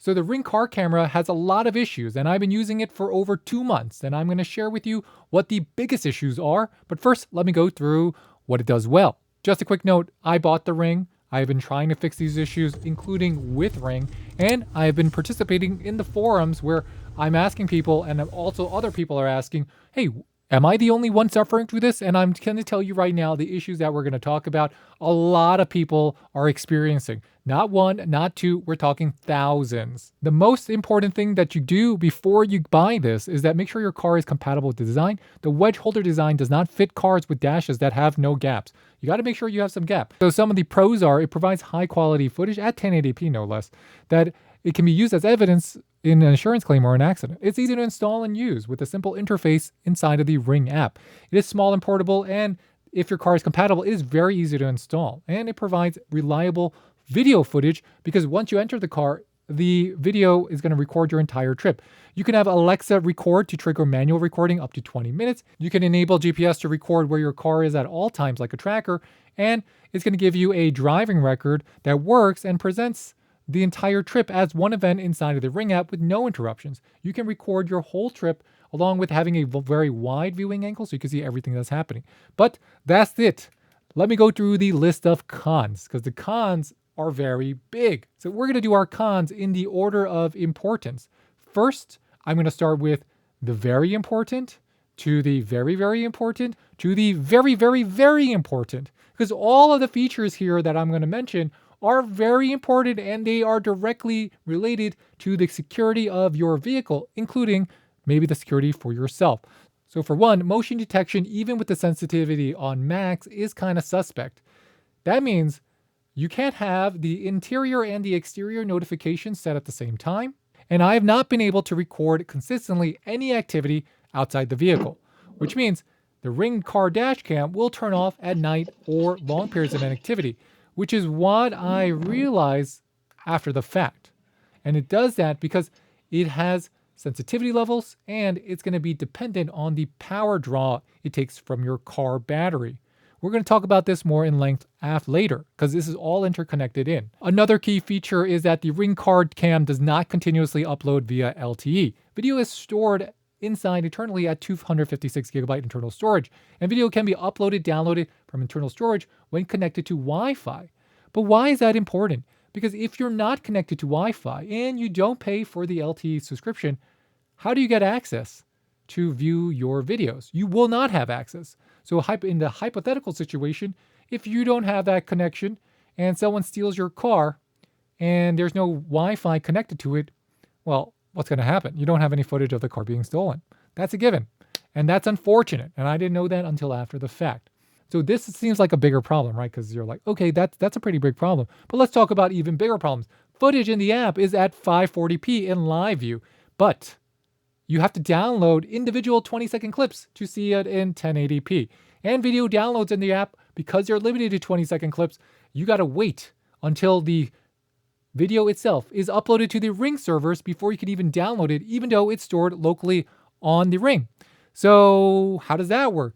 So the Ring car camera has a lot of issues, and I've been using it for over 2 months, and I'm going to share with you what the biggest issues are. But first, let me go through what it does well. Just a quick note, I bought the Ring. I have been trying to fix these issues, including with Ring, and I have been participating in the forums where I'm asking people, and also other people are asking, hey, am I the only one suffering through this? And I'm going to tell you right now the issues that we're going to talk about, a lot of people are experiencing. Not one, not two, we're talking thousands. The most important thing that you do before you buy this is that make sure your car is compatible with the design. The wedge holder design does not fit cars with dashes that have no gaps. You got to make sure you have some gap. So some of the pros are it provides high quality footage at 1080p no less, that it can be used as evidence in an insurance claim or an accident. It's easy to install and use with a simple interface inside of the Ring app. It is small and portable, and if your car is compatible, it is very easy to install. And it provides reliable video footage because once you enter the car, the video is going to record your entire trip. You can have Alexa record to trigger manual recording up to 20 minutes. You can enable GPS to record where your car is at all times like a tracker, and it's going to give you a driving record that works and presents the entire trip as one event inside of the Ring app with no interruptions. You can record your whole trip along with having a very wide viewing angle so you can see everything that's happening. But that's it. Let me go through the list of cons because the cons are very big. So we're going to do our cons in the order of importance. First, I'm going to start with the very important to the very, very important to the very, very, very important, because all of the features here that I'm going to mention are very important and they are directly related to the security of your vehicle, including maybe the security for yourself. So for one, motion detection, even with the sensitivity on max, is kind of suspect. That means you can't have the interior and the exterior notifications set at the same time. And I have not been able to record consistently any activity outside the vehicle, which means the Ring car dash cam will turn off at night or long periods of inactivity, which is what I realized after the fact. And it does that because it has sensitivity levels and it's going to be dependent on the power draw it takes from your car battery. We're going to talk about this more in length later because this is all interconnected in. Another key feature is that the Ring card cam does not continuously upload via LTE. Video is stored inside eternally at 256 gigabyte internal storage, and video can be uploaded, downloaded from internal storage when connected to Wi-Fi. But why is that important? Because if you're not connected to Wi-Fi and you don't pay for the LTE subscription, how do you get access to view your videos? You will not have access. So in the hypothetical situation, if you don't have that connection and someone steals your car and there's no Wi-Fi connected to it, well, what's going to happen? You don't have any footage of the car being stolen. That's a given. And that's unfortunate. And I didn't know that until after the fact. So this seems like a bigger problem, right? Because you're like, okay, that's a pretty big problem. But let's talk about even bigger problems. Footage in the app is at 540p in live view, but you have to download individual 20-second clips to see it in 1080p. And video downloads in the app, because they're limited to 20-second clips, you got to wait until the video itself is uploaded to the Ring servers before you can even download it, even though it's stored locally on the Ring. So how does that work?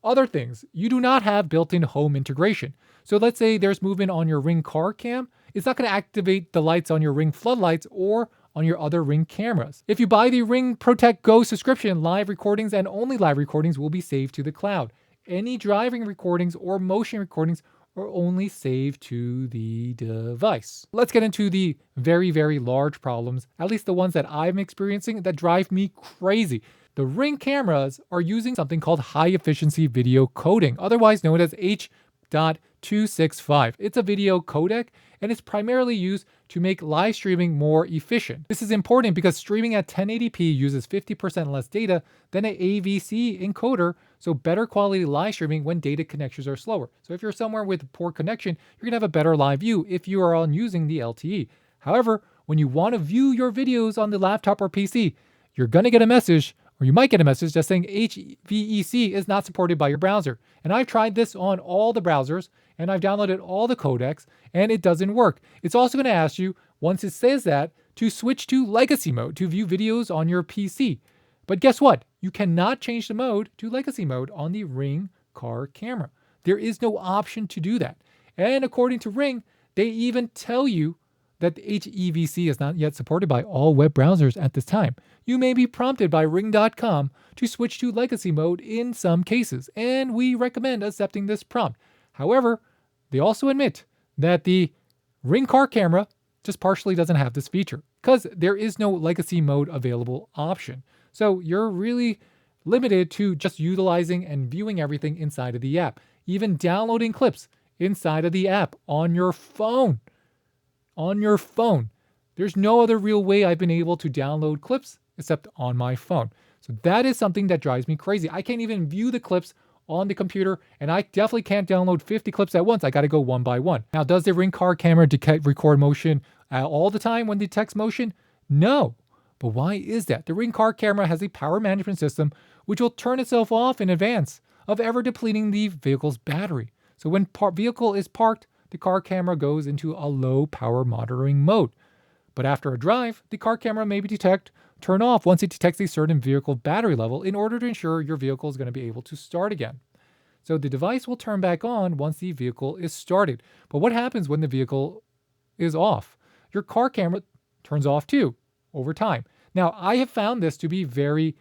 Other things, you do not have built-in home integration. So let's say there's movement on your Ring car cam. It's not going to activate the lights on your Ring floodlights or on your other Ring cameras. If you buy the Ring Protect Go subscription, live recordings and only live recordings will be saved to the cloud. Any driving recordings or motion recordings are only saved to the device. Let's get into the very, very large problems, at least the ones that I'm experiencing that drive me crazy. The Ring cameras are using something called high efficiency video coding, otherwise known as H.265. It's a video codec and it's primarily used to make live streaming more efficient. This is important because streaming at 1080p uses 50% less data than an AVC encoder, so better quality live streaming when data connections are slower. So if you're somewhere with poor connection, you're gonna have a better live view if you are on using the LTE. However, when you want to view your videos on the laptop or PC, you're gonna get a message, or you might get a message just saying HVEC is not supported by your browser. And I've tried this on all the browsers and I've downloaded all the codecs and it doesn't work. It's also going to ask you, once it says that, to switch to legacy mode to view videos on your PC. But guess what? You cannot change the mode to legacy mode on the Ring car camera. There is no option to do that. And according to Ring, they even tell you that HEVC is not yet supported by all web browsers at this time. You may be prompted by Ring.com to switch to legacy mode in some cases, and we recommend accepting this prompt. However, they also admit that the Ring car camera just partially doesn't have this feature because there is no legacy mode available option. So you're really limited to just utilizing and viewing everything inside of the app, even downloading clips inside of the app on your phone. On your phone. There's no other real way I've been able to download clips except on my phone. So that is something that drives me crazy. I can't even view the clips on the computer, and I definitely can't download 50 clips at once. I got to go one by one. Now, does the Ring car camera record motion all the time when it detects motion? No. But why is that? The Ring car camera has a power management system which will turn itself off in advance of ever depleting the vehicle's battery. So when vehicle is parked, the car camera goes into a low power monitoring mode. But after a drive, the car camera may turn off once it detects a certain vehicle battery level in order to ensure your vehicle is going to be able to start again. So the device will turn back on once the vehicle is started. But what happens when the vehicle is off? Your car camera turns off too over time. Now, I have found this to be very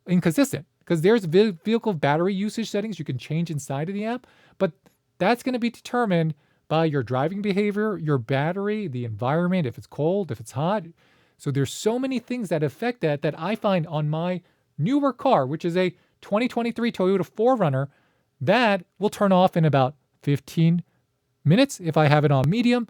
inconsistent because there's vehicle battery usage settings you can change inside of the app, but that's going to be determined by your driving behavior, your battery, the environment, if it's cold, if it's hot. So there's so many things that affect that I find on my newer car, which is a 2023 Toyota 4Runner, that will turn off in about 15 minutes if I have it on medium.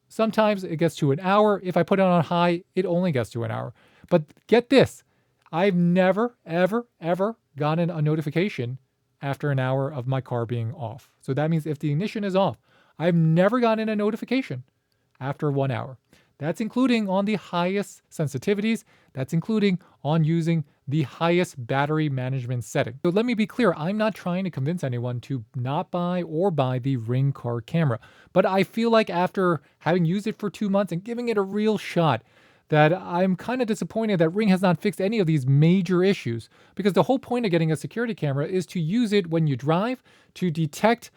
Sometimes it gets to an hour. If I put it on high, it only gets to an hour. But get this, I've never, ever, ever gotten a notification after an hour of my car being off. So that means if the ignition is off, I've never gotten a notification after 1 hour. That's including on the highest sensitivities. That's including on using the highest battery management setting. So let me be clear, I'm not trying to convince anyone to not buy or buy the Ring car camera. But I feel like after having used it for 2 months and giving it a real shot, that I'm kind of disappointed that Ring has not fixed any of these major issues, because the whole point of getting a security camera is to use it when you drive, to detect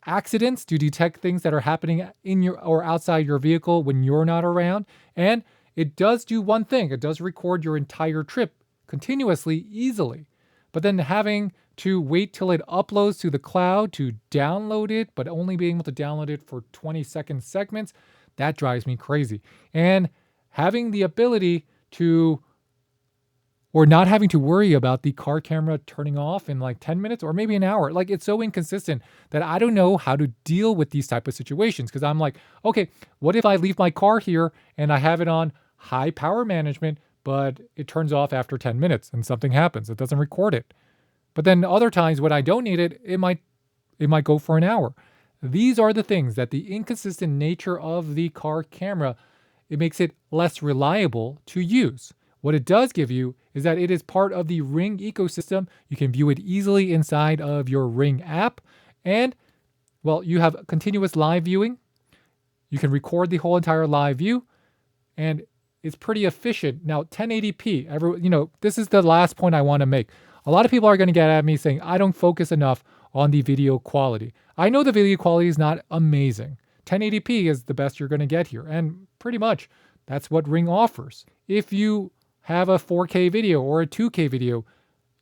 accidents, to detect things that are happening in your or outside your vehicle when you're not around. And it does do one thing. It does record your entire trip continuously, easily. But then having to wait till it uploads to the cloud to download it, but only being able to download it for 20-second segments, that drives me crazy. And having the ability to, or not having to worry about the car camera turning off in like 10 minutes or maybe an hour. Like, it's so inconsistent that I don't know how to deal with these type of situations. Because I'm like, okay, what if I leave my car here and I have it on high power management, but it turns off after 10 minutes and something happens. It doesn't record it. But then other times when I don't need it, it might go for an hour. These are the things that the inconsistent nature of the car camera, it makes it less reliable to use. What it does give you is that it is part of the Ring ecosystem. You can view it easily inside of your Ring app. And, well, you have continuous live viewing. You can record the whole entire live view. And it's pretty efficient. Now, 1080p, this is the last point I want to make. A lot of people are going to get at me saying, I don't focus enough on the video quality. I know the video quality is not amazing. 1080p is the best you're going to get here. And pretty much that's what Ring offers. If you have a 4K video or a 2K video,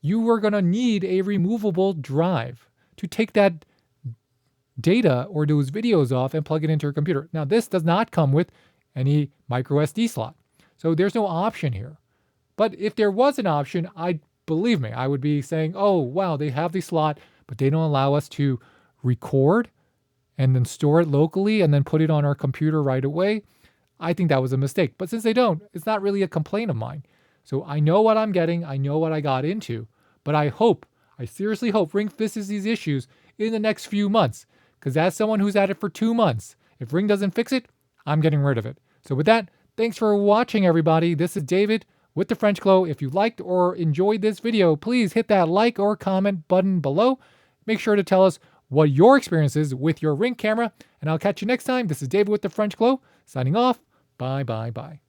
you are going to need a removable drive to take that data or those videos off and plug it into your computer. Now, this does not come with any micro SD slot. So there's no option here. But if there was an option, believe me, I would be saying, oh, wow, they have the slot, but they don't allow us to record and then store it locally and then put it on our computer right away. I think that was a mistake. But since they don't, it's not really a complaint of mine. So I know what I'm getting. I know what I got into. But I seriously hope Ring fixes these issues in the next few months. Because as someone who's had it for 2 months, if Ring doesn't fix it, I'm getting rid of it. So with that, thanks for watching, everybody. This is David with the French Glow. If you liked or enjoyed this video, please hit that like or comment button below. Make sure to tell us what your experience is with your Ring camera. And I'll catch you next time. This is David with the French Glow, signing off. Bye, bye, bye.